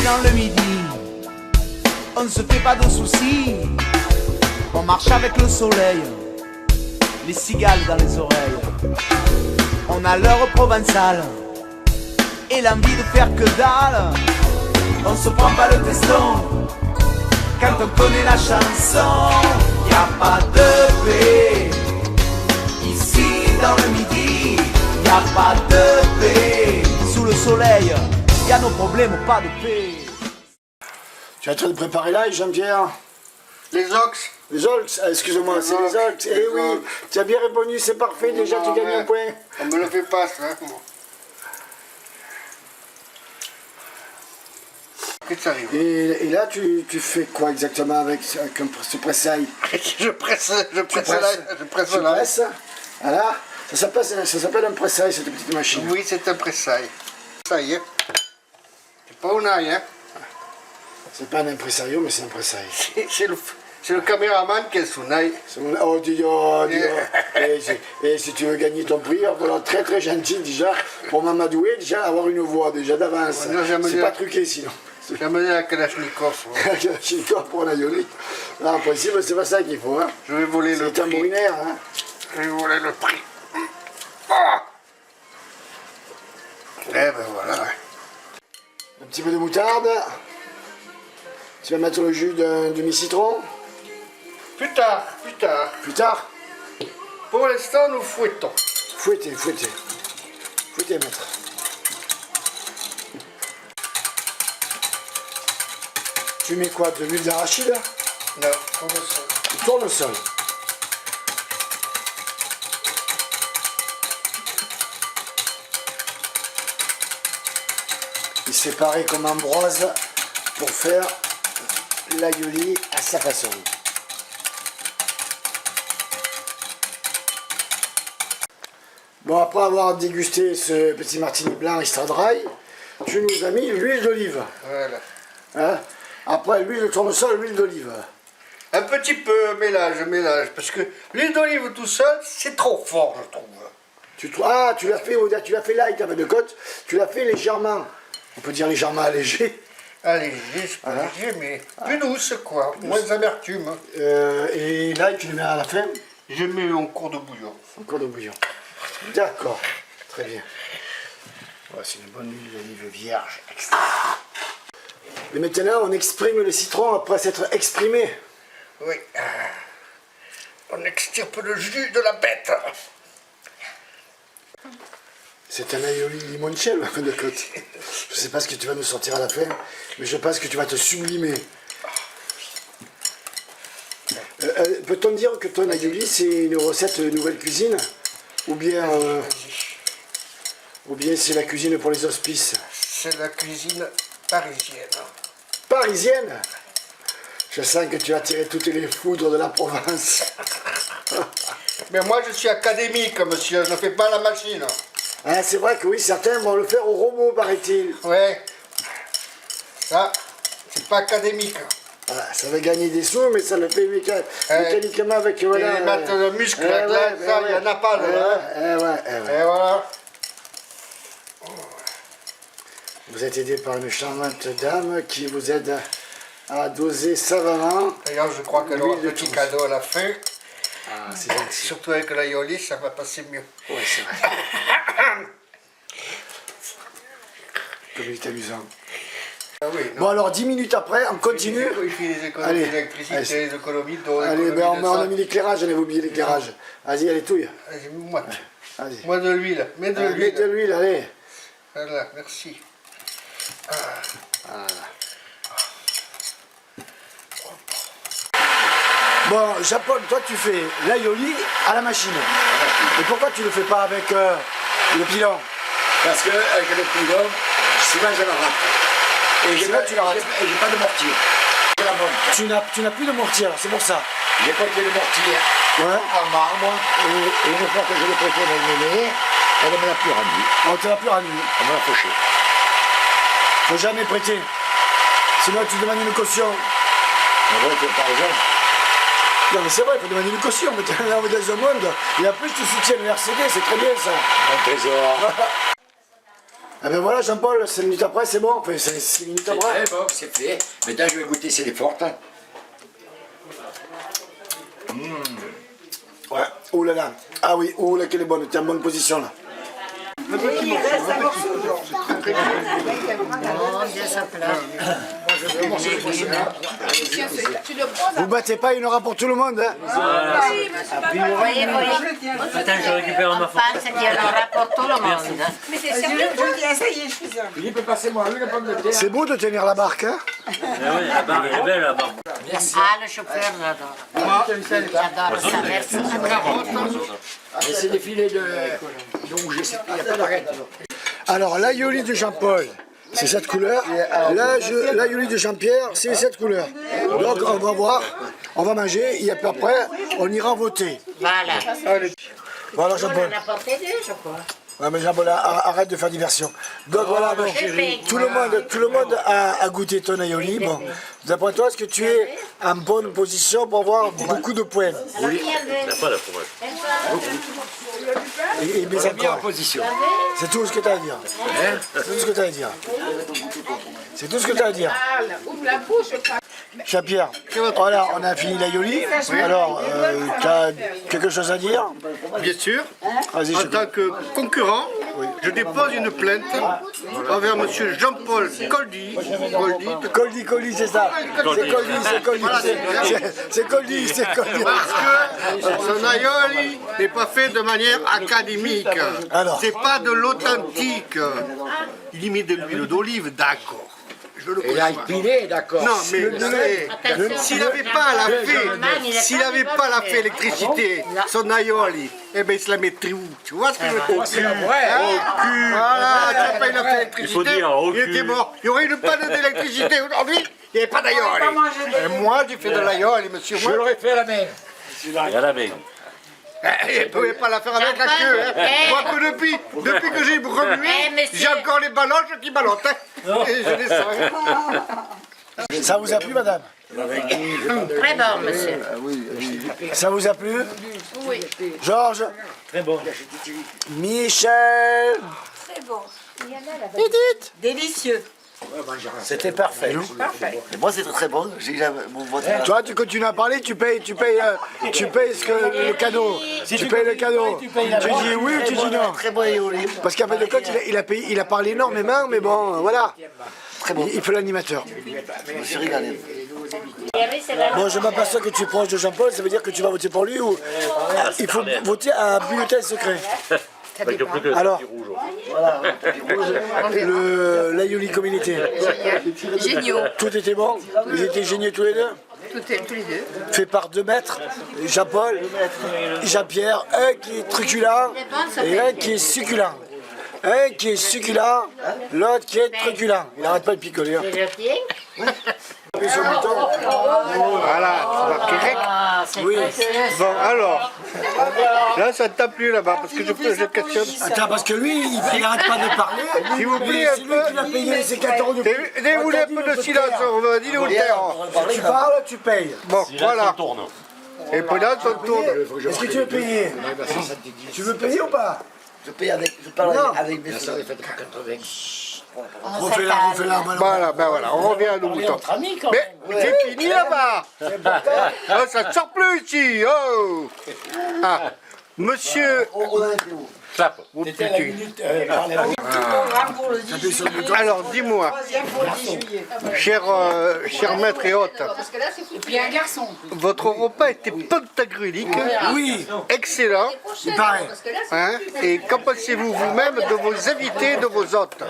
dans le midi, on ne se fait pas de soucis. On marche avec le soleil, les cigales dans les oreilles. On a l'heure provençale et l'envie de faire que dalle. On se prend pas le teston quand on connaît la chanson. Y a pas de paix ici dans le midi. Y a pas de paix sous le soleil. Y a nos problèmes, pas de paix. Tu es en train de préparer l'ail, Jean-Pierre? Les ox. Les ox? Ah, excuse-moi, c'est les ox. Eh oui, tu as bien répondu, c'est parfait, déjà tu gagnes un point. On me le fait pas, ça. Moi. Qu'est-ce que ça arrive? Et là, tu fais quoi exactement avec ce presse-ail? Je presse l'ail. Je presse Tu l'ail. presses? Voilà. Ça s'appelle un presse-ail, cette petite machine. Oui, c'est un presse-ail. Ça y est. C'est pas un ail, hein. C'est pas un impresario, mais c'est un presse-ail. C'est le caméraman qui est son ail. Oh, dis donc. Et si tu veux gagner ton prix, il va falloir très très gentil déjà pour m'amadouer, déjà avoir une voix déjà d'avance. C'est pas truqué sinon. J'ai amené la Kalachnikov. La Kalachnikov pour la Yoli. En principe, c'est pas ça qu'il faut. Hein. Je vais voler le prix. C'est un tambourinaire. Hein. Je vais voler le prix. Ah. Eh ben voilà. Un petit peu de moutarde. Tu vas mettre le jus d'un demi-citron. Plus tard, plus tard. Plus tard. Pour l'instant, nous fouettons. Fouettez, fouettez. Fouettez, maître. Tu mets quoi? De l'huile d'arachide? Non, tournesol. Du tournesol. Il s'est séparé comme Ambroise pour faire l'aïoli à sa façon. Bon, après avoir dégusté ce petit martini blanc extra dry, tu nous as mis l'huile d'olive. Voilà. Hein? Après l'huile de tournesol, l'huile d'olive. Un petit peu mélange, parce que l'huile d'olive tout seul, c'est trop fort, je trouve. Ah, tu l'as fait light avec de côte, tu l'as fait légèrement, on peut dire légèrement allégé. Allégé, c'est pas léger, mais plus douce, quoi, moins d'amertume. Et là, tu le mets à la fin? Je mets en cours de bouillon. En cours de bouillon. D'accord, très bien. Voilà, c'est une bonne huile d'olive vierge. Et maintenant, on exprime le citron après s'être exprimé. Oui. On extirpe le jus de la bête. C'est un aioli limoncello de côte. Je ne sais pas ce que tu vas nous sortir à la fin, mais je pense que tu vas te sublimer. Peut-on dire que ton aioli, c'est une recette nouvelle cuisine? Ou bien c'est la cuisine pour les hospices? C'est la cuisine parisienne. Parisienne? Je sens que tu as tiré toutes les foudres de la Provence. Mais moi, je suis académique, monsieur, je ne fais pas la machine. Ah, c'est vrai que oui, certains vont le faire au robot, paraît-il. Ouais. Ça, c'est pas académique. Voilà, ça va gagner des sous, mais ça le fait mécaniquement avec... Voilà, les maths de muscles, là, ça, il n'y en a pas, là. Et voilà. Vous êtes aidé par une charmante dame qui vous aide à doser savamment. D'ailleurs, je crois qu'elle aura un petit cadeau à la fin. Ah, c'est gentil. Surtout avec l'aïoli, ça va passer mieux. Oui, c'est vrai. Comme il est amusant. Ah oui, bon, alors 10 minutes après, on continue. Il fait les économies d'électricité, les économies d'eau. Allez, ben, on a mis l'éclairage, on avait oublié l'éclairage. Vas-y, allez, touille. Vas-y, moi. Vas-y. Moi de l'huile. Mets de l'huile. Mets de l'huile, allez. Voilà, merci. Voilà. Bon, Japon, toi tu fais l'aïoli à la machine. Et pourquoi tu ne le fais pas avec le pilon? Parce que avec le pilon, souvent je la rate. Et j'ai pas de mortier. Je la monte. Tu n'as plus de mortier, c'est pour ça. J'ai porté le mortier en marbre et une fois que je l'ai prêté dans le mêlée, elle ne me l'a plus rendu. On te l'a plus rendu. Elle me l'a fauché. Faut jamais prêter. Sinon tu demandes une caution. Mais ouais, tu as raison. Non mais c'est vrai, il faut demander une caution, mais t'es dans un monde. Et en plus tu soutiens le RCD, c'est très bien ça. Mon trésor. Ah ben voilà, Jean-Paul, 5 minutes après, c'est bon. Enfin, c'est 6 minutes C'est après. très bon, c'est fait. Maintenant, je vais goûter, c'est les fortes. Ouais. Oh là là. Ah oui, oh là, qu'elle est bonne. T'es en bonne position là. Vous battez pas, il y en aura pour tout le monde. Hein. Attends, je récupère ma photo. Pense qu'il y en aura pour tout le monde. Mais c'est sérieux, je dis, ça y est, je suis sûr. Philippe, passez-moi une pomme de terre. C'est beau de tenir la barque. Hein. Ah oui, la barre, elle est belle, la barre. Ah, le chauffeur, j'adore. J'adore ça, merci. Et c'est des filets de... Donc, il n'y a pas d'arrêt. Alors, l'aioli de Jean-Paul, c'est cette couleur. L'aioli de Jean-Pierre, c'est cette couleur. Donc, on va voir, on va manger, et après, on ira voter. Voilà. Voilà, On Jean-Paul. en a porté deux, je crois. Ouais, mais Jean-Paul, arrête de faire diversion. Donc voilà, bon, tout le monde a goûté ton aioli. Bon, d'après toi, est-ce que tu es en bonne position pour avoir beaucoup de points? Oui. Pas la fromage. Et mais encore, En position. c'est tout ce que tu as à dire. C'est tout ce que tu as à dire. C'est tout ce que tu as à dire. Jean-Pierre, voilà, on a fini l'aioli. Alors, tu as quelque chose à dire? Bien sûr, Vas-y, en je tant que concurrent, je dépose une plainte envers M. Jean-Paul Coldy. Coldy, c'est ça. C'est Coldy. Parce que son aioli n'est pas fait de manière académique. Alors. C'est pas de l'authentique. Il y met de l'huile d'olive, d'accord. Je le Et là, conçois. il pilait, d'accord. Non, mais s'il n'avait pas la fait électricité, son aioli, eh ben il se la mettrait où? Tu vois ce que je veux dire? C'est vrai. Voilà, tu n'as pas eu la fait Il faut électricité, dire, au il cul. était mort. Il y aurait une panne d'électricité aujourd'hui, il n'y avait pas d'aioli. Et moi, j'ai fait de l'aioli, monsieur. Je l'aurais fait à la main. Il y a la main. Il ne pouvait pas la faire avec la queue. Hein. Moi que depuis que j'ai remué, j'ai encore les baloches qui ballottent. Hein. Et je les sens. Ça vous a plu, madame? Très bon, monsieur. Ça vous a plu? Oui. Georges? Très bon. Michel? Très bon. Edith? Délicieux. C'était parfait. Et moi c'était très bon, j'ai mon vote. Toi, tu continues à parler, tu payes ce que le cadeau. Tu payes le cadeau. Tu dis oui ou tu dis non? Très bon aioli. Parce qu'en fin de compte, il a parlé énormément, mais bon, voilà. Très bon. Il fait l'animateur. Je me suis régalé. Bon, je m'aperçois que tu es proche de Jean-Paul, ça veut dire que tu vas voter pour lui ou il faut voter à bulletin secret. Avec le plus que Alors, du rouge. l'aioli communauté. Géniaux. Tout était bon? Ils étaient géniaux tous les deux? Tous les deux. Fait par 2 maîtres, Jean-Paul, Jean-Pierre, un qui est truculent et un qui est succulent. Un qui est succulent, l'autre qui est truculent. Il n'arrête pas de picoler. Hein. C'est le pied. Appuie sur le bouton. Voilà, ça va correct. Ah, c'est Oui. précieux. Bon, alors, là, ça ne tape plus là-bas parce que je questionne. Attends, parce que lui, il n'arrête pas de parler. S'il vous plaît, C'est lui qui l'a payé ses 4 € de plus. Dévoulez un peu de silence, on va dire au terre. Tu parles, tu payes. Bon, voilà. Tourne. Et pendant son tour, Est-ce que tu veux payer? Tu veux payer ou pas? Je paye je parle Non. avec mes soeurs. Refais-la, voilà, ben voilà, on revient à nos moutons. Mais c'est fini là-bas. Oh, ça ne sort plus ici. Oh. Ah, monsieur. On a été où? Clap. Oh, putain. Alors, dis-moi, cher maître et hôte, Et puis un garçon. votre repas était pantagruélique, Oui, excellent. il paraît. Hein, et qu'en pensez-vous vous-même de vos invités, de vos hôtes?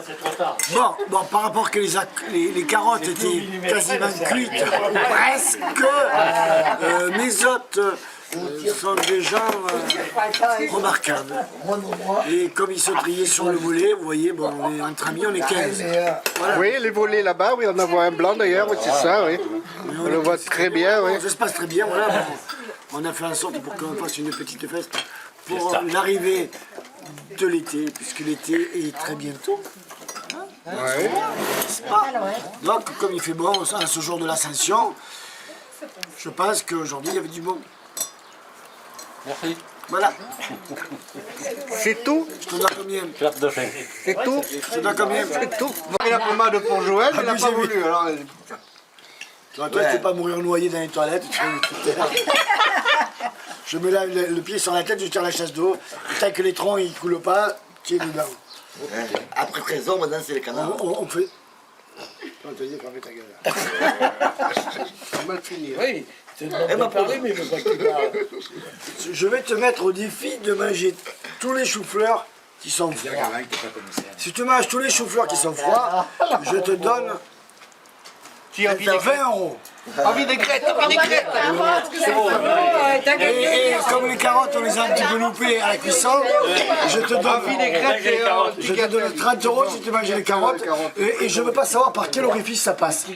Bon, par rapport que les carottes étaient quasiment cuites, presque, mes hôtes sont des gens remarquables. Et comme ils sont triés sur le volet, vous voyez, bon, on est entre amis, on est 15. Voilà. Oui, les volets là-bas, oui, on en voit un blanc d'ailleurs, oui, c'est ça, oui. On le voit très bien, oui. Bon, ça se passe très bien, voilà. Bon, on a fait en sorte pour qu'on fasse une petite fête pour l'arrivée de l'été, puisque l'été est très bientôt. Ouais. Donc, comme il fait bon à ce jour de l'Ascension, je pense qu'aujourd'hui il y avait du bon. Merci. Voilà. C'est tout? Je te donne combien? Clap de fin. C'est tout? Je te donne combien? C'est tout? Il a pommade pour Joël, il n'a pas voulu. Alors, Toi, tu ne pas mourir noyé dans les toilettes. Je me lave le pied sur la tête, je tire la chasse d'eau. Tant que les troncs ne coulent pas, tu es dedans. Après 13 ans, maintenant c'est les canards. On fait... On te dit, fermez ta gueule. c'est mal fini. Oui, elle m'a parlé, mais je veux pas que tu parles. Je vais te mettre au défi de manger tous les choux-fleurs qui sont froids. Si tu manges tous les choux-fleurs qui sont froids, je te donne 20 €. Envie des crêtes, envie des crêtes. Et comme les carottes, on les a un petit peu loupées à la cuisson, je te donne, je te donne 30 € si tu manges les carottes. Et je ne veux pas savoir par quel orifice ça passe.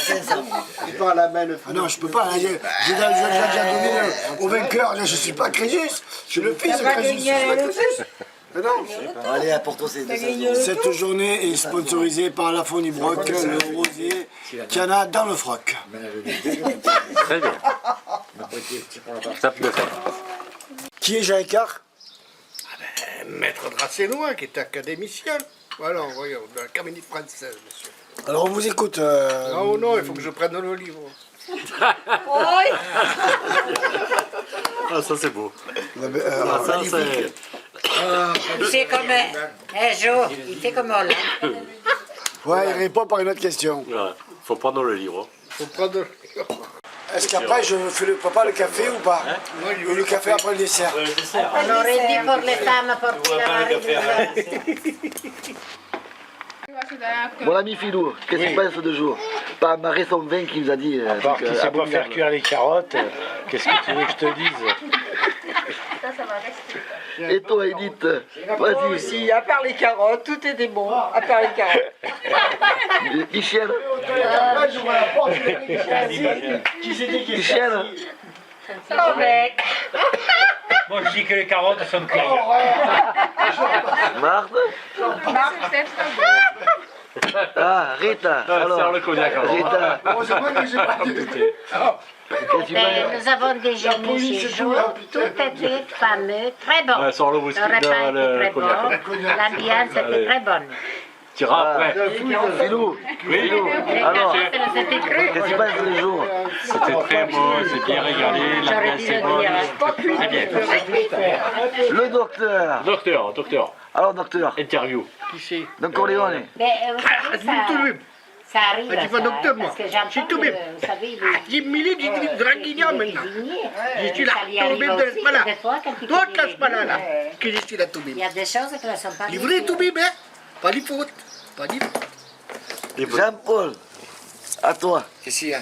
C'est pas à la main le Ah non, je peux pas. Là, j'ai déjà donné au vainqueur. Là, je suis pas Crésus. Je suis le fils de Crésus. Mais non. Allez, apporte-toi ces 200 €. Cette journée est sponsorisée par la Fournie Broc, le rosier qu'il y en a dans le froc. Très bien. Clap de fin. Qui est Jean Écart? Maître Dracénois, qui est académicien. Voilà, voyons, de la comédie française, monsieur. Alors, on vous écoute. Non, non, il faut que je prenne le livre. Ah, ça c'est beau. Ça, c'est... Il fait comme un jour, il fait comme Hollande. ouais, il répond par une autre question. Ouais, faut prendre le livre. Faut prendre le livre. Est-ce qu'après, je fais le café ou pas? Ou le café après le dessert? On aurait dit pour les femmes apporter la marine. Mon ami Philou, qu'est-ce que tu penses de jour? Pas marrer son vin qui nous a dit. Alors, qui sait pas faire cuire les carottes, qu'est-ce que tu veux que je te dise? Et toi, Edith, vas-y. Aussi, à part les carottes, tout était bon, à part les carottes. Michel. Michel. Moi, je dis que les carottes sont cuites. Marthe. Ah, Rita. Alors, le cognac. Rita. Nous avons déjeuné chez Jo, tout était fameux, très bon. Ouais, sors le whisky, repas était le très cognac. bon, l'ambiance était très bonne. Tu iras après. Philou. Philou. Alors, C'était cru. qu'est-ce qui se passe le jour? C'était très beau, c'est bien régalé, l'ambiance est bonne. C'est bien. Le docteur. Docteur, Alors, docteur. interview. Don Corleone. Mais vous savez, ça arrive Ah, tu à vas ça, docteur, hein, moi. parce que j'entends C'est tout que, même. vous savez, J'ai milé, j'ai dit Draguignan maintenant. Je suis là, ça lui arrive tombé de aussi, l'espalade. des fois, quand il Toi, fait de des l'espalade, là, légumes, que je suis là tout il même. y a des choses qui ne sont pas Livré tout même, hein? Pas les fautes. Pas les fautes. Jean-Paul. À toi. Qu'est-ce qu'il y a?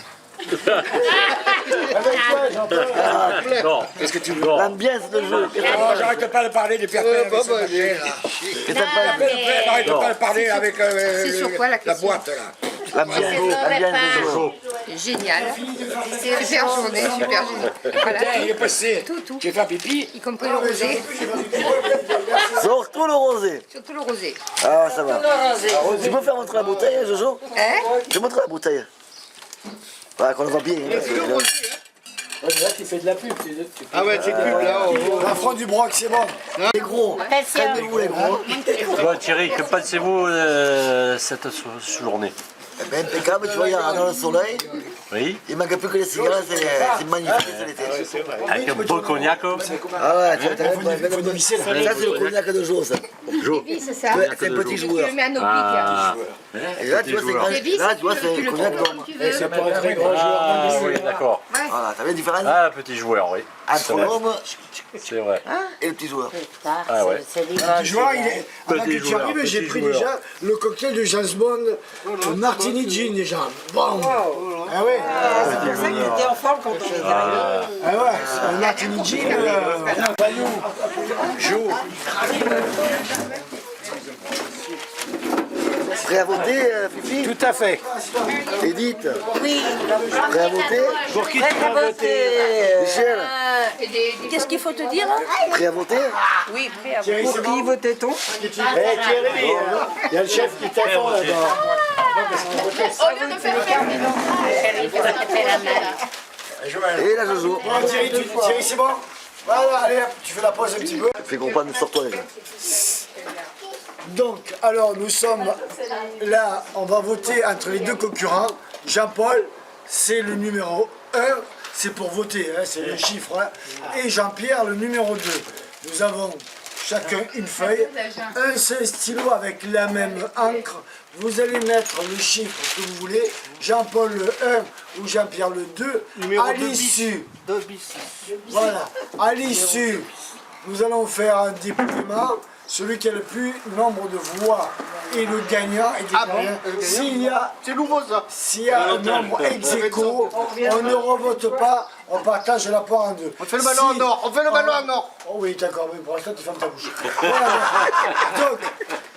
Non, Qu'est-ce que tu veux? L'ambiance de jeu. Qu'est-ce que ça passe? J'arrête pas de parler depuis après. Qu'est-ce que ça passe? J'arrête pas de parler avec C'est sur quoi la question? boîte là. L'ambiance de jeu. Génial. Super journée, super génial. Voilà, Il est passé. tout. J'ai fait un pipi. Y compris le rosé, Sors tout le rosé. surtout le rosé. Ah, ça va. Tu peux faire montrer la bouteille, Jojo? Hein? Tu montres la bouteille. Voilà, qu'on le voit bien. Ah ouais, c'est plus là. La front du broc, c'est bon. Les gros. Calmez-vous, les gros. Bon, Thierry, que pensez-vous cette journée? Eh ben, impeccable, tu vois, il y a dans le soleil. Oui, Il manque plus que les cigarettes, c'est magnifique, c'est l'été. avec un beau cognac. Ah ouais, tu vois, ça c'est le cognac de jour, ça. Oui, c'est ça. Ouais, c'est un petit Tu joueur. le mets à nos Ah, Et là, tu vois, tu vois, c'est un cognac d'homme. C'est pas un très grand ah oui, d'accord. Voilà, t'as vu la différence Ah, petit joueur, oui. entre l'homme C'est vrai. et le petit joueur. Ah ouais. Le joueur, il est... Avant que tu arrives, j'ai pris déjà le cocktail de James Bond, Martini Gin déjà. Bon. Ah ouais. C'est pour ça qu'il était en forme quand on est arrivé. Ah ouais. Un Martini Gin. Prêt à voter, Fifi? Tout à fait. Edith? Oui, Prêt à voter? Pour qui tu vas voter? Michel? Qu'est-ce qu'il faut te dire? Prêt à voter? Oui, prêt à voter. Pour qui votait-on? Il y a le chef qui t'attend là-bas. Et la Jojo? Thierry, c'est bon? Voilà, allez, hop, tu fais la pause un petit peu. Fais comprendre, sors-toi les gars. Donc, alors, nous sommes là, on va voter entre les deux concurrents. Jean-Paul, c'est le numéro 1, c'est pour voter, hein, c'est le chiffre. Hein. Et Jean-Pierre, le numéro 2. Nous avons chacun une feuille, un seul stylo avec la même encre. Vous allez mettre le chiffre que vous voulez, Jean-Paul le 1 ou Jean-Pierre le 2, à l'issue. Voilà, à l'issue, nous allons faire un dépouillement. Celui qui a le plus nombre de voix est le gagnant. Et s'il y a, C'est nouveau ça. s'il y a un nombre ex aequo, on ne revote pas, on partage la part en deux. On fait le ballon en or, on fait le ballon en or. Oh oui, d'accord, mais pour l'instant, tu fermes ta bouche. Voilà. Donc,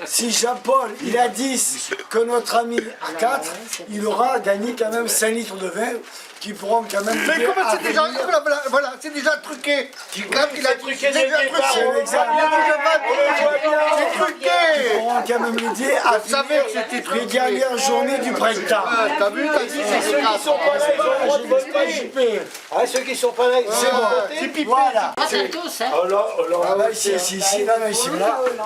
si Jean-Paul, il a 10, que notre ami a 4, il aura gagné quand même 5 litres de vin qui pourront quand même... Mais comment c'est déjà, voilà, c'est déjà truqué. Quand il a truqué, C'est l'examen. C'est truqué. Qui pourront quand même l'aider à finir les dernières journées du printemps. T'as vu, t'as dit, c'est Ceux qui sont pas là, ils ont le droit de voter. Ceux qui sont pas là, ils C'est bon. Voilà. C'est tous, hein. Ah bah ici, là, là.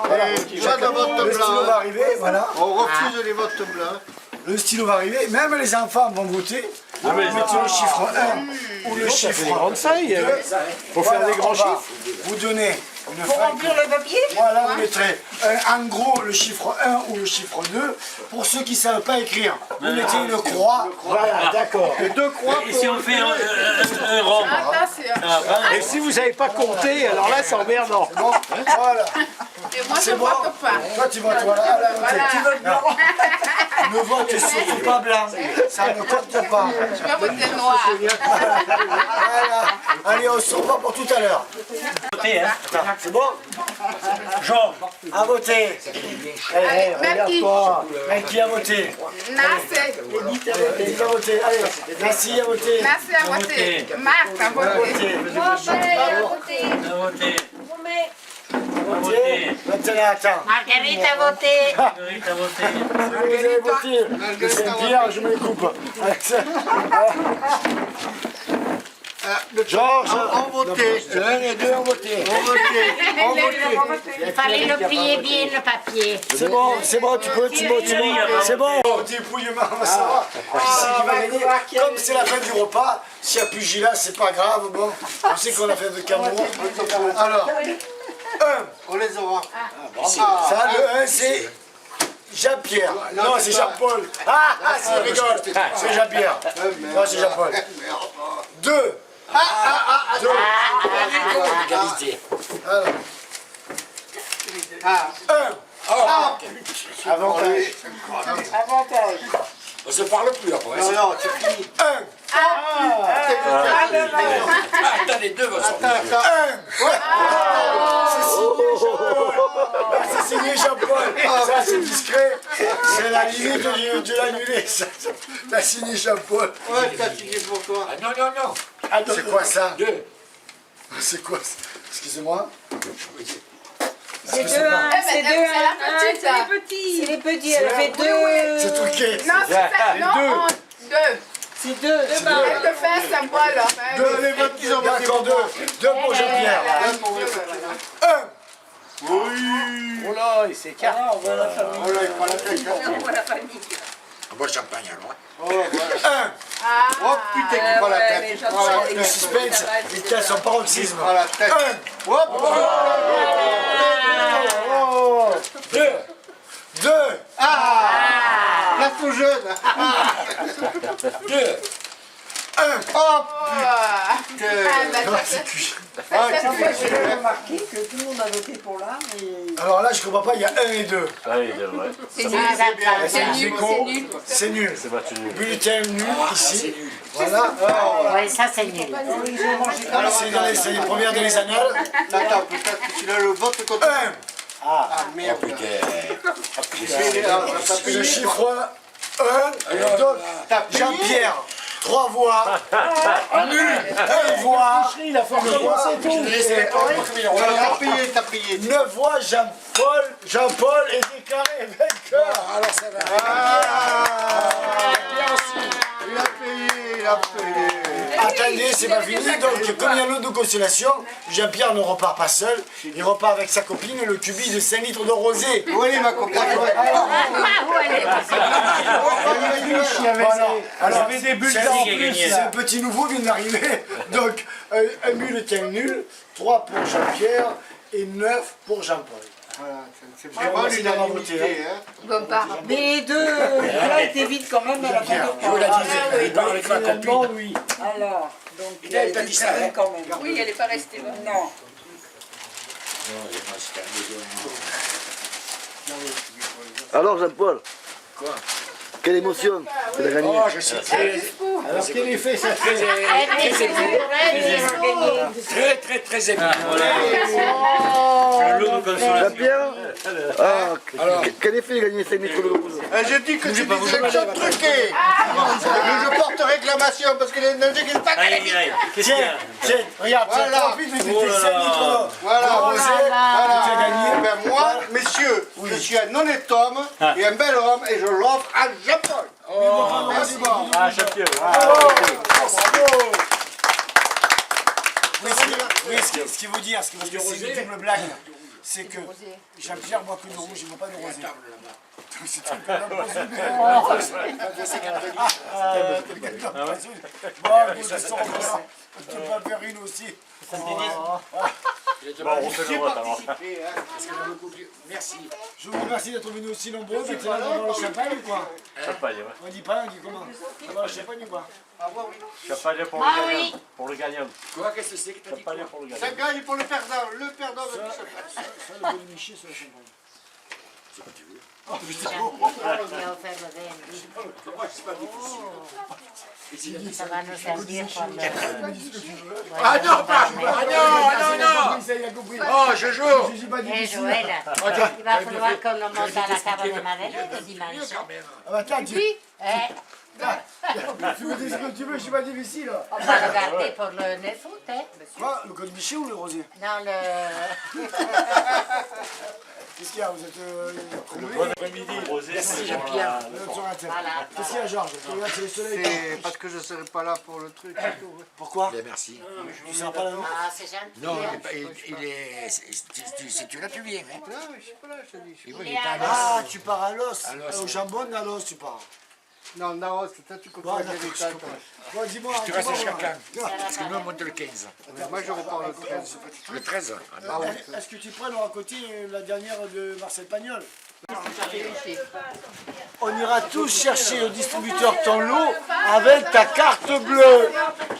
Voilà. Pas de vote Le stylo blanc. va arriver, voilà. On refuse les votes blancs. Le stylo va arriver, même les enfants vont voter. Vous mettez le chiffre 1 ou le chiffre 2. Pour faire des grands chiffres. Vous donnez une Pour feuille. remplir le papier. Voilà, vous mettrez en gros le chiffre 1 ou le chiffre 2. Pour ceux qui ne savent pas écrire, vous mettez une croix. Voilà, d'accord. Et deux croix. Et si on fait un rond? Et si vous savez pas compter, alors là, c'est emmerdant. Bon, voilà. Et moi, je C'est bon. vote pas. Toi, tu votes, voilà. Tu votes blanc. Ne vote surtout pas blanc. Ça ne compte pas. Je vais voter noir. Voilà. Allez, on se revoit pour tout à l'heure. C'est bon? Jean, à voter. Allez, Merci. Mais qui a voté? Nasser. Qui a voté? Allez, Nassi a voté. Nasser a voté. Marc a voté. Maintenant, attends. Marguerite a voté. Vous avez voté. C'est Pierre, je me les coupe. Georges, On votait. 1 et 2 ont voté. Il fallait le plier bien, le papier. C'est bon, tu peux, c'est bon. Dépouillement, ça va. Qui c'est qui va gagner? Comme c'est la fin du repas, s'il n'y a plus Gila, c'est pas grave. Bon, on sait qu'on a fait avec amour. Alors, 1. On les aura. Ça, le 1, c'est Jean-Pierre. Non, c'est Jean-Paul. Ah, c'est rigole. C'est Jean-Pierre. Non, c'est Jean-Paul. 2. Égalité. 1. Avantage. On se parle plus après. Non, non, c'est fini. 1. Attends, les deux vont sortir. C'est signé Jean-Paul. Ça, c'est discret. C'est la limite de l'annuler. T'as signé Jean-Paul. Ouais, t'as signé pour toi. Ah non, non, non. C'est quoi ça? Deux. C'est quoi? Excusez-moi. C'est 2-1. C'est 2-1. C'est les petits. C'est les petits. Elle fait 2. C'est truqué. Non, c'est ça. Non, 2. C'est 2. Elle te fait un symbole. Deux, les votes qu'ils ont voté. D'accord, 2. 2 pour Jean-Pierre. 1. Oh là, il s'écarte. Oh là, il prend la tête. Un bon champagne alors. 1. Oh putain, qu'il prend la tête. Il prend la Le tête. suspense, il tient son paroxysme. Il prend la tête. 1. Hop. 2. 2. La tout jeune. 2. 1. Oh Ah, putain. C'est cuit. Ah, tu fais J'ai remarqué que tout le monde a voté pour là, mais... Alors là, je comprends pas, il y a 1 et 2. C'est nul, c'est nul. C'est nul. Bulletin nul ici. Voilà. Oui, ça c'est nul. Alors, c'est les premières dans les annales. Attends, peut-être que tu as le vote contre. 1. Ah merde. Putain. Le chiffre 1. Donc, Jean-Pierre, 3 voix. Nul, 1 voix. Il a fait commencer tout. T'as payé. 9 voix, Jean-Paul est déclaré vainqueur. Alors ça va. Il a payé. attendez, c'est pas fini. Donc, comme il y a l'eau de consolation, Jean-Pierre ne repart pas seul. Il repart avec sa copine, le cubi de 5 litres de rosé. Où elle est ma copine? Alors, des bulles en plus. C'est un petit nouveau vient d'arriver. Donc, un bulletin nul, 3 pour Jean-Pierre et 9 pour Jean-Paul. Voilà, c'est vraiment l'unanimité. Bon, pas. Mais deux, là, était vite quand même, elle a pas de Je vous l'ai dit, il part avec ma copine. Oui. Alors, donc, Il a dit ça, hein. quand même. Oui, elle n'est pas restée là. Non. Non, il reste un Alors Jean-Paul, Quoi? quelle émotion de gagner. Oh, je sais. Alors, quel effet ça fait? Très ému. Jean-Pierre, quel effet de gagner 5 litres de rose? Je dis que c'est des élections truquées. Je porte réclamation parce que les nageurs qui ne pas Tiens, regarde, Voilà. profite de tes 5 litres Voilà, de rosé. voilà. Tu as gagné. Ben moi, messieurs, je suis un honnête homme et un bel homme et je l'offre à Jean-Paul. Merci. Ah, Jean-Pierre. Oui, ce qu'il veut dire, parce que c'est une double blague, c'est que Jean-Pierre boit que de rouge, il ne boit pas de rosé. Donc c'est tout le monde possible. Bon, écoute, ça, tu peux en faire une aussi. On fait le vote alors. Merci. Je vous remercie d'être venus aussi nombreux. Maintenant, on va boire le champagne ou quoi? Champagne, ouais. On dit pas, on dit comment? On va boire le champagne ou quoi? Champagne pour le Ah gagnant. oui. Pour le gagnant. Quoi, qu'est-ce que c'est que t'as dit? Champagne pour le gagnant. Ça gagne pour le perdant de champagne. Ça, le bon Miché, c'est le champagne. C'est quand tu veux. Oh putain. Ça va nous servir pour le... Ah non, pas. Ah non. Oh, je joue. Eh Joël, il va falloir qu'on le monte à la cabane de Madeleine le dimanche. Ah bah attends, tu Eh, me dis ce que tu veux, je suis pas difficile. on va le garder pour le 9 août, hein. Quoi, le code Miché ou le rosé? Non, le... Qu'est-ce qu'il y a? Vous êtes Bon après-midi, Rosé. Merci, Jean-Pierre. Qu'est-ce qu'il y a, Georges? Regarde, c'est le soleil. C'est parce que je ne serai pas là pour le truc. Pourquoi? Bien, merci. Tu ne seras pas là, non? Ah, c'est gentil. Non, il est. Si tu l'as, tu viens. Hein. Non, je ne suis pas là, je te dis. Il est à Ah, l'os. tu pars à l'os. À l'os, Au ouais. jambon, à l'os, tu pars. Non, non, c'est toi, tu Bon, comprends d'accord, les je détails. comprends. Bon, dis-moi. Tu restes dis-moi, chacun. moi. Parce que nous, on monte le 15. Moi, je repars le 13. Le 13. Ah ouais. Est-ce que tu prends à côté la dernière de Marcel Pagnol? On ira tous chercher le distributeur ton lot avec ta carte bleue.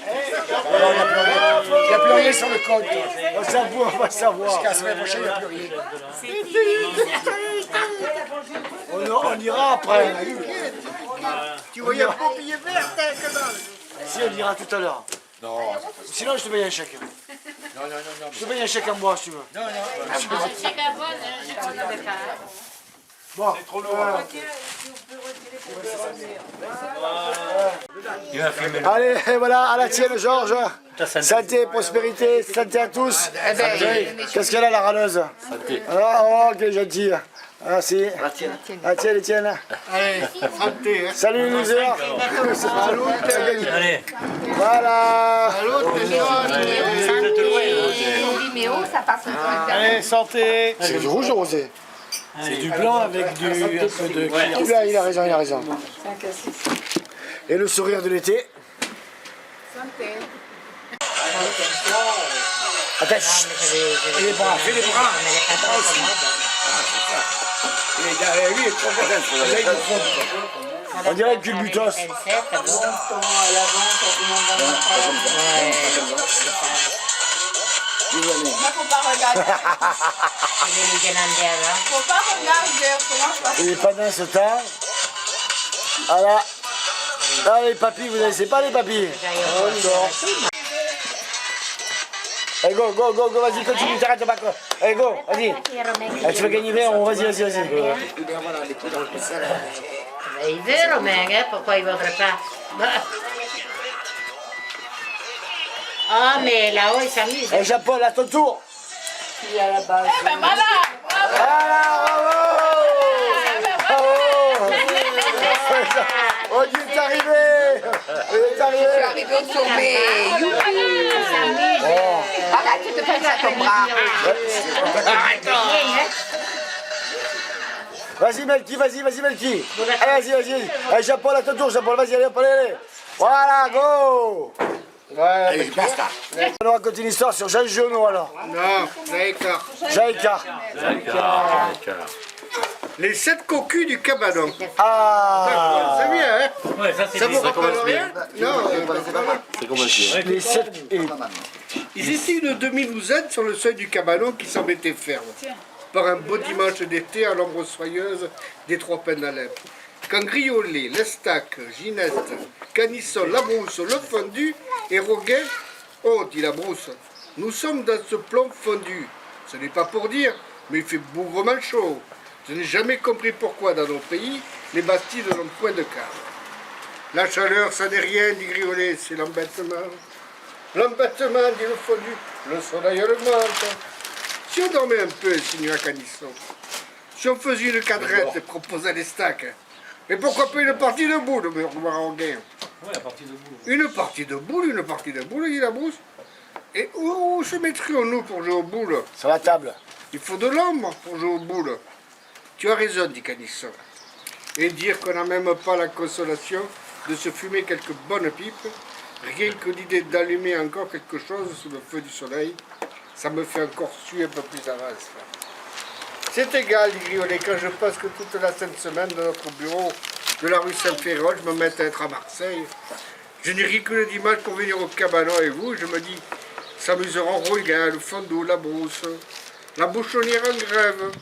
Il n'y a plus rien sur le compte. On va savoir, on va savoir. Jusqu'à la semaine prochaine, il n'y a plus rien. On ira après. Tu voyais pas billet vert, que dalle. Si, on ira tout à l'heure. Non, Sinon, je te paye un chèque. non. Je te paye un chèque en bois, si tu veux. Non. C'est qu'à moi, je ne connais pas. Bon, allez, voilà, à la tienne, Georges. Santé, prospérité, santé à tous. Qu'est-ce qu'elle a, la râleuse? Santé. Ah, oh, quelle gentille. Ah, si. La tienne, Etienne. Allez, santé. Salut, loser. Allez. Voilà. Allez, santé. C'est du rouge ou rosé? C'est du blanc avec un peu de cuir. Là, il a raison, il a raison. Et le sourire de l'été. Attends, Et les bras, fais les bras. Lui, il est trop content. Là, il est fond. on dirait Culbutos. Faut pas regarder. Faut pas regarder. Comment je Il est pas dans ce temps. Voilà. Ah, les papis, vous connaissez pas les papis? Allez, go, vas-y, continue, t'arrêtes pas. Allez, go, vas-y. Tu veux gagner 20 euros, vas-y. Il veut, Romain, hein? Pourquoi il ne voudrait pas? Ah, mais là-haut, il s'amuse. Allez, Jean-Paul, à ton tour. Eh ben voilà. Voilà, bravo. Oh, il est arrivé. Il est arrivé. les deux sommets. Arrête, tu te fais ça ton bras. Vas-y Melki, vas-y Melki. Allez, vas-y. Allez, Jean-Paul, à ton tour, Jean-Paul, vas-y, allez. Voilà, go. Ouais, Allez, basta. On raconte une histoire sur Jean Genot alors. Non, Jaïka. Jaïka. Les 7 cocus du cabanon. Ah. C'est bien, hein? Ouais, ça c'est Ça vous bien. rappelle rien? Non, C'est comme un Les 7 et... ils étaient une demi-douzaine sur le seuil du cabanon qui s'en mettait ferme. Par un beau dimanche d'été à l'ombre soyeuse des trois pins d'Alep. Quand Griolet, Lestac, Ginette, Canisson, Labrousse, Le Fondu et Roguet, oh, dit Labrousse, nous sommes dans ce plomb fondu. Ce n'est pas pour dire, mais il fait bougrement chaud. Je n'ai jamais compris pourquoi dans nos pays, les Bastides n'ont point de car. La chaleur, ça n'est rien, dit Griolet, c'est l'embêtement. L'embêtement, dit Le Fondu, le soleil augmente. Si on dormait un peu, signora Canisson, si on faisait une cadrette, proposait Lestac, mais pourquoi pas une partie de boule, Roguet? Ouais, la partie debout. Une partie de boule, dit la brousse. Et où se mettrions-nous pour jouer aux boules? Sur la table. Il faut de l'ombre pour jouer aux boules. Tu as raison, dit Canisson. Et dire qu'on n'a même pas la consolation de se fumer quelques bonnes pipes, rien que l'idée d'allumer encore quelque chose sous le feu du soleil, ça me fait encore suer un peu plus d'avance. C'est égal, dit Griolet, quand je passe que toute la sainte semaine dans notre bureau de la rue Saint-Férold, je me mets à être à Marseille. Je n'ai ri que le dimanche pour venir au cabanon et vous, je me dis, s'amuseront Roguin, Le Fondou, la brousse, la bouchonnière en grève.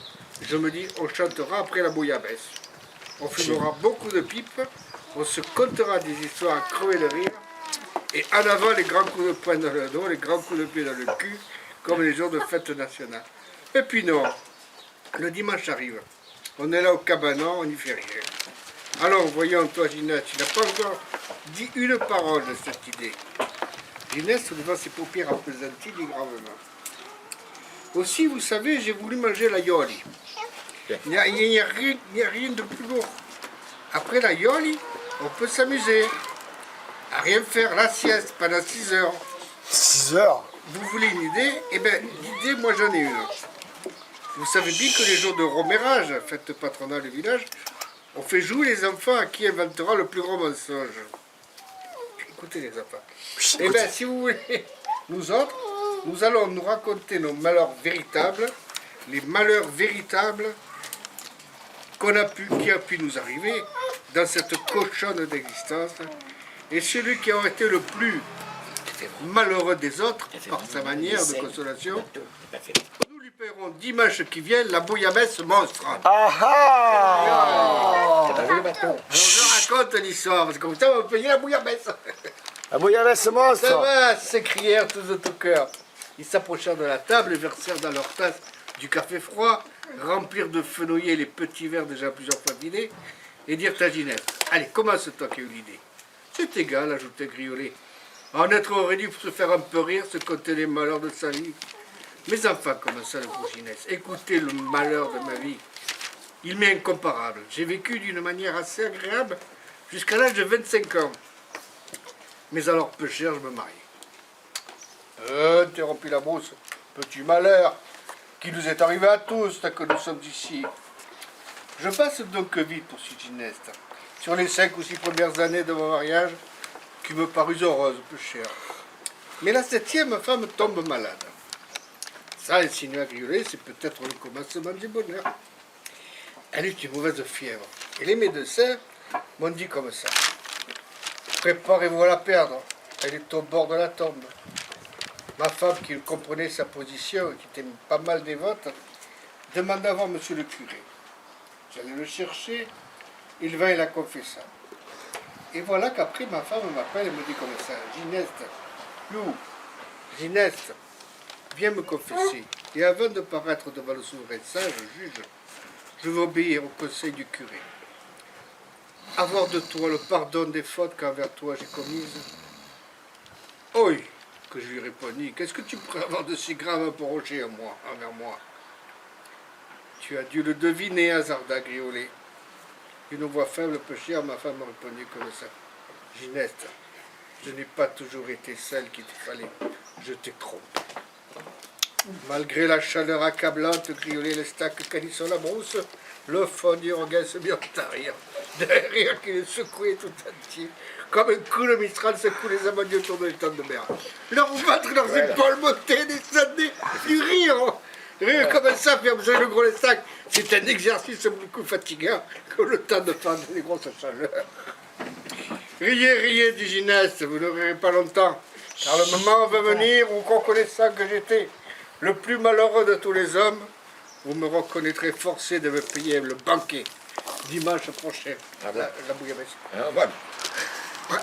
Je me dis, on chantera après la bouillabaisse. On fumera beaucoup de pipes, on se contera des histoires à crever de rire, et en avant les grands coups de poing dans le dos, les grands coups de pied dans le cul, comme les jours de fête nationale. Et puis non, le dimanche arrive. On est là au cabanon, on n'y fait rien. Alors, voyons, toi, Ginette, tu n'as pas encore dit une parole de cette idée. Ginette, devant ses paupières appesanties, dit gravement. Aussi, vous savez, j'ai voulu manger la yoli. Il n'y a rien de plus lourd. Après la yoli, on peut s'amuser. À rien faire la sieste pendant 6 heures. 6 heures. Vous voulez une idée? Eh bien, l'idée, moi j'en ai une. Vous savez bien que les jours de romérage, fête patronale du village, on fait jouer les enfants à qui inventera le plus gros mensonge. Écoutez les enfants. Eh bien, si vous voulez, nous autres, nous allons nous raconter nos malheurs véritables, les malheurs véritables qui a pu nous arriver dans cette cochonne d'existence. Et celui qui a été le plus malheureux des autres, par sa manière de consolation, nous lui paierons dimanche qui vient la bouillabaisse monstre. Alors je raconte l'histoire, parce que comme ça on va payer la bouillabaisse. La bouillabaisse monstre. Ça va, s'écrièrent tous de tout cœur. Ils s'approchèrent de la table et versèrent dans leur tasse du café froid, remplirent de fenouiller les petits verres déjà plusieurs fois vidés, et dirent à Ginette, allez, commence-toi qui a eu l'idée. C'est égal, ajoutait Griolet. En être aurait dû se faire un peu rire, se compter les malheurs de sa vie. Mais enfin, commença le gros Ginette, écoutez le malheur de ma vie. Il m'est incomparable. J'ai vécu d'une manière assez agréable jusqu'à l'âge de 25 ans. Mais alors, peu cher, je me marie. Interrompit la brousse. Petit malheur qui nous est arrivé à tous, tant que nous sommes ici. Je passe donc vite, poursuit Ginette, sur les 5 ou 6 premières années de mon mariage, qui me parut heureuse, peu cher. Mais la 7e, ma femme tombe malade. Ça, insinua Griolet, c'est peut-être le commencement du bonheur. Elle eut une mauvaise fièvre. Et les médecins m'ont dit comme ça. Préparez-vous à la perdre. Elle est au bord de la tombe. Ma femme, qui comprenait sa position et qui était pas mal dévote, demanda à voir monsieur le curé. J'allais le chercher. Il vint et la confessa. Et voilà qu'après, ma femme m'appelle et me dit comme ça. Ginette, viens me confesser. Et avant de paraître devant le souverain sage, juge, je veux obéir au conseil du curé. Avoir de toi le pardon des fautes qu'envers toi j'ai commises. Oui, que je lui répondis, qu'est-ce que tu pourrais avoir de si grave à reprocher envers moi? Tu as dû le deviner, hasarda Griolet. Une voix faible, peu chère, ma femme répondit comme ça. Ginette, Je n'ai pas toujours été celle qu'il te fallait. Je t'ai trompé. Malgré la chaleur accablante, grioler les stacks canissant la brousse, le fondu Roguin se mit en tarir, derrière qui le secouait tout entier, comme un coup de mistral secoue les amandiers autour de l'étang de mer. Leur ventre, leurs épaules montaient, descendaient, du rire. Rire comme ça, faire bouger le gros stack. C'est un exercice beaucoup fatigant, comme le temps de prendre les grosses chaleurs. Riez, riez, dit Gineste, vous ne rirez pas longtemps, car le moment va venir où, reconnaissant que j'étais le plus malheureux de tous les hommes, vous me reconnaîtrez forcé de me payer le banquet dimanche prochain. La bouillabaisse. Ouais.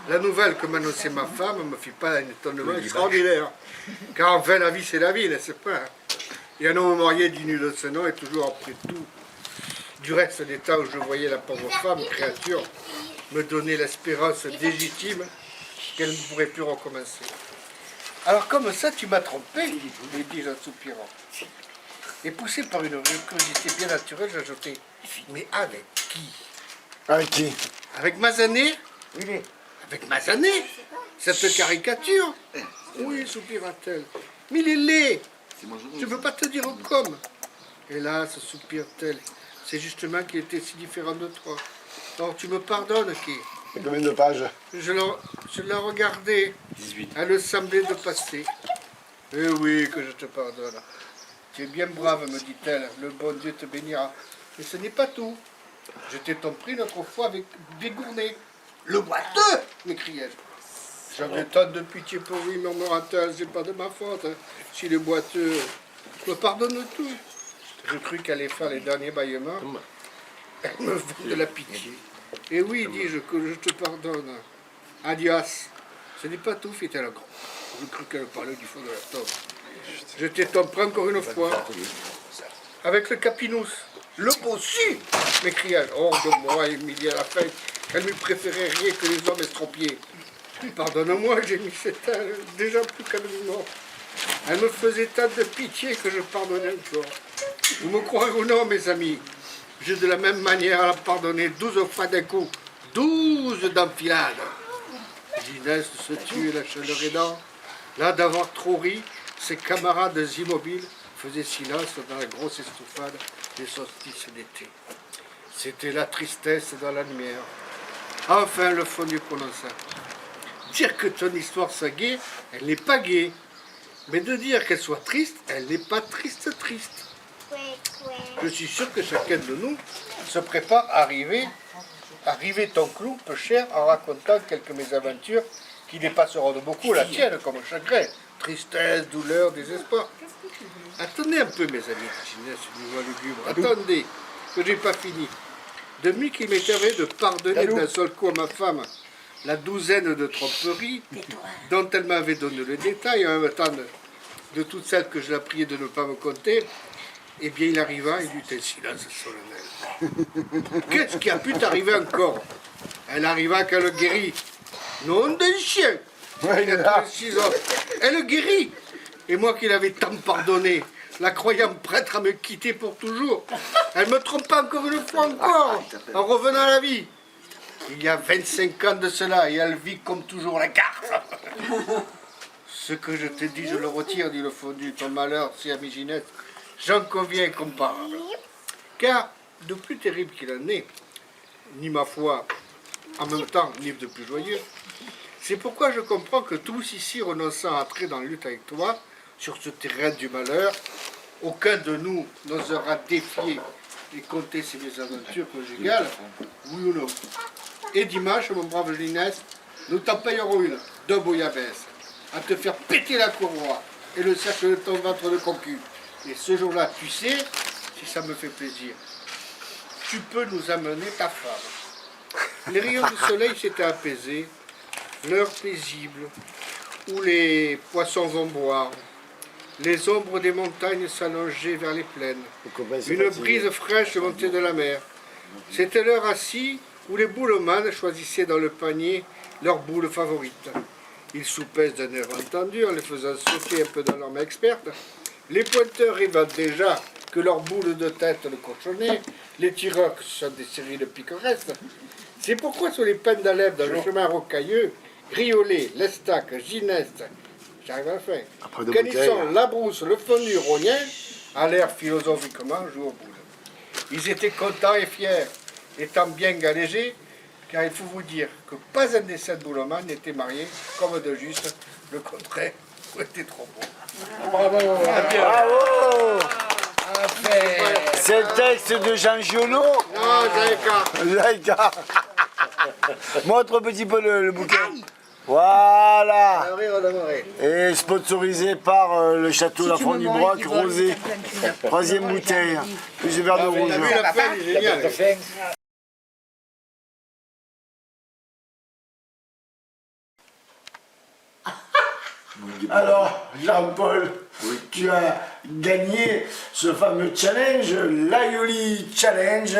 La nouvelle que m'annonçait ma femme me fit pas un étonnement extraordinaire, car enfin la vie c'est la vie, n'est-ce pas? Et un homme marié digne de ce nom est toujours après tout. Du reste des temps où je voyais la pauvre femme, créature, me donner l'espérance légitime qu'elle ne pourrait plus recommencer. Alors comme ça, tu m'as trompé, lui dis-je en soupirant. Et poussé par une curiosité bien naturelle, j'ajoutai, mais avec qui? Avec qui? Avec Mazané? Oui. Avec Mazané? Cette caricature? Oui, soupira-t-elle. Mais il est laid. Je ne veux pas te dire comme. Hélas, soupire-t-elle, c'est justement qu'il était si différent de toi. Alors tu me pardonnes, qui? Combien de pages? Je la regardais. 18. Elle semblait de passer. Eh oui, que je te pardonne. Tu es bien brave, me dit-elle. Le bon Dieu te bénira. Mais ce n'est pas tout. Je t'ai ton prix l'autre fois avec Dégourné. Le boiteux, m'écriai-je. J'avais tant de pitié pour lui, murmura-t-elle. C'est pas de ma faute. Si le boiteux me pardonne tout. Je crus qu'elle allait faire les derniers bâillements. Elle me veut de la pitié. Et oui, dis-je, que je te pardonne. Adias. Ce n'est pas tout, fit-elle encore. Je crus qu'elle parlait du fond de la tombe. Je t'ai trompé encore une fois. Avec le capinous. Le bossu, m'écria-je. Hors de moi, Émilie, à la fin, elle lui préférait rien que les hommes estropiés. Pardonne-moi, j'ai mis cette elle, déjà plus calmement. Elle me faisait tant de pitié que je pardonnais encore. Vous me croirez ou non, mes amis, j'ai de la même manière à la pardonner 12 fois d'un coup, 12 d'enfilade. Gineste se tue, la chaleur aidant. Là d'avoir trop ri, ses camarades immobiles faisaient silence dans la grosse estouffade des solstices d'été. C'était la tristesse dans la lumière. Enfin, le fondu prononça. Dire que ton histoire soit gaie, elle n'est pas gaie. Mais de dire qu'elle soit triste, elle n'est pas triste. Je suis sûr que chacun de nous se prépare à arriver ton clou peu cher en racontant quelques mésaventures qui dépasseront de beaucoup la tienne comme chagrin, tristesse, douleur, désespoir. Attendez un peu, mes amis, Gineste d'une voix lugubre. Attendez, que j'ai pas fini. Demi qu'il m'est arrivé de pardonner d'un seul coup à ma femme la douzaine de tromperies dont elle m'avait donné le détail, en même temps de toutes celles que je la priais de ne pas me compter, eh bien il arriva, il eut un silence solennel. Qu'est-ce qui a pu t'arriver encore? Elle arriva qu'elle guérit. Nom d'un chien! Elle guérit! Et moi qui l'avais tant pardonné, la croyant prêtre à me quitter pour toujours, elle me trompa encore une fois encore, en revenant à la vie. Il y a 25 ans de cela, et elle vit comme toujours la carte. Ce que je te dis, je le retire, dit le fondu. Ton malheur, c'est ami Ginette, j'en conviens incomparable. Car, de plus terrible qu'il en est, ni ma foi, en même temps, ni de plus joyeux, c'est pourquoi je comprends que tous ici, renonçant à entrer dans la lutte avec toi, sur ce terrain du malheur, aucun de nous n'osera défier et compter ses mésaventures conjugales, oui ou non. Et dimanche, mon brave Gineste, nous t'en payerons une, de bouillabaisse, à te faire péter la courroie et le cercle de ton ventre de concu. Et ce jour-là, tu sais, si ça me fait plaisir, tu peux nous amener ta femme. Les rayons du soleil s'étaient apaisés, l'heure paisible, où les poissons vont boire, les ombres des montagnes s'allongeaient vers les plaines, une brise fraîche montait de la mer. C'était l'heure assis où les boulemannes choisissaient dans le panier leurs boules favorites. Ils soupèsent d'un air entendu en les faisant sauter un peu dans leur main experte. Les pointeurs rêvent déjà que leurs boules de tête le cochonnet, les tireurs que ce sont des séries de piqueresses. C'est pourquoi sur les pins d'Alep, dans le chemin rocailleux, Griolet, l'Estac, Gineste, j'arrive à la fin, Calisson, Labrousse, le Fondu, Rognien, allèrent philosophiquement jouer aux boules. Ils étaient contents et fiers, étant bien galégés, car il faut vous dire que pas un des 7 boulemans n'était marié, comme de juste, le contraire était trop beau. Bravo. Bravo. C'est le texte de Jean Giono. Non, Zaïka. Montre un petit peu le bouquin. Voilà. Et sponsorisé par le château La Fronde du Broc, Rosé. 3e bouteille. Plus de verre de rouge. la peine, il est génial. Alors, Jean-Paul, tu as gagné ce fameux challenge, l'Aioli Challenge.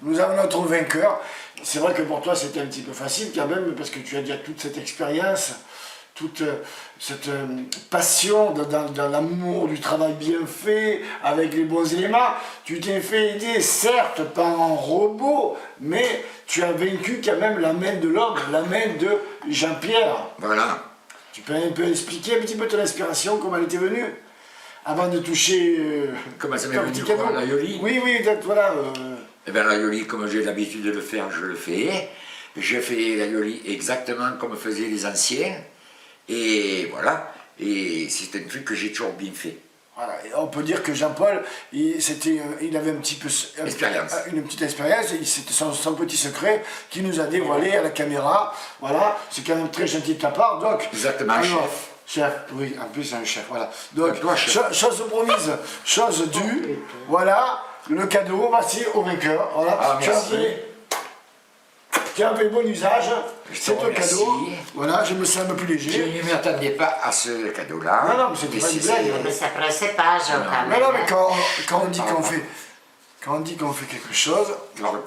Nous avons notre vainqueur. C'est vrai que pour toi, c'était un petit peu facile quand même, parce que tu as déjà toute cette expérience, toute cette passion dans l'amour du travail bien fait, avec les bons éléments. Tu t'es fait aider, certes, par un robot, mais tu as vaincu quand même la main de l'homme, la main de Jean-Pierre. Voilà. Tu peux un peu expliquer un petit peu ton inspiration, comment elle était venue, avant de toucher... Comment ça m'est venu quoi, l'Aioli? Oui, voilà. Eh bien l'Aioli, comme j'ai l'habitude de le faire, je le fais. Je fais l'Aioli exactement comme faisaient les anciens. Et voilà. Et c'est un truc que j'ai toujours bien fait. Voilà. Et on peut dire que Jean-Paul, il avait un petit peu une petite expérience, c'était son petit secret qui nous a dévoilé à la caméra. Voilà, c'est quand même très gentil de ta part. Donc, exactement, alors, chef, oui, en plus c'est un chef, voilà. Donc, toi, chose promise, chose due, voilà, le cadeau, voici au vainqueur. Voilà. Ah, merci. Tu as fait bon usage, c'est un cadeau. Voilà, je me sens un peu plus léger. Je ne m'attendais pas à ce cadeau-là. Non, mais c'était pas une blague. Mais ça pressait pas, Jean, quand même. Non, mais quand on dit qu'on fait quelque chose,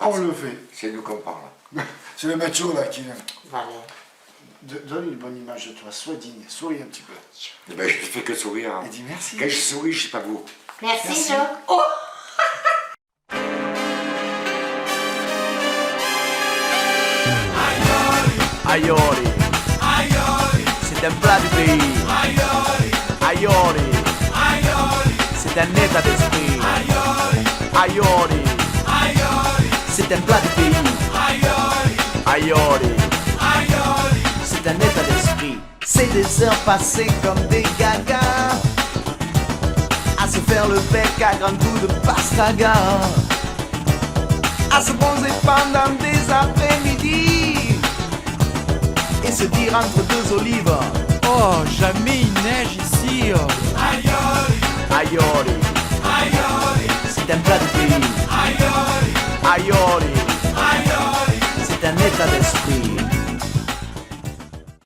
on le fait. C'est nous qu'on parle. C'est le macho là qui... Voilà. Donne une bonne image de toi, sois digne, souris un petit peu. Eh ben, je ne fais que sourire. Et dis merci. Quand je souris, je ne sais pas vous. Merci, Jean. Oh. Aioli, c'est un plat du pays. Aioli, c'est un état d'esprit. Aioli, c'est un plat du pays. Aioli, c'est un état d'esprit. C'est des heures passées comme des gagas à se faire le bec à grands coups de pastaga, à se bronzer pendant des après-midi et se dire entre 2 olives: oh, jamais il neige ici. Aioli, Aioli, Aioli, c'est un plat du pays. Aioli, Aioli, Aioli, c'est un état d'esprit.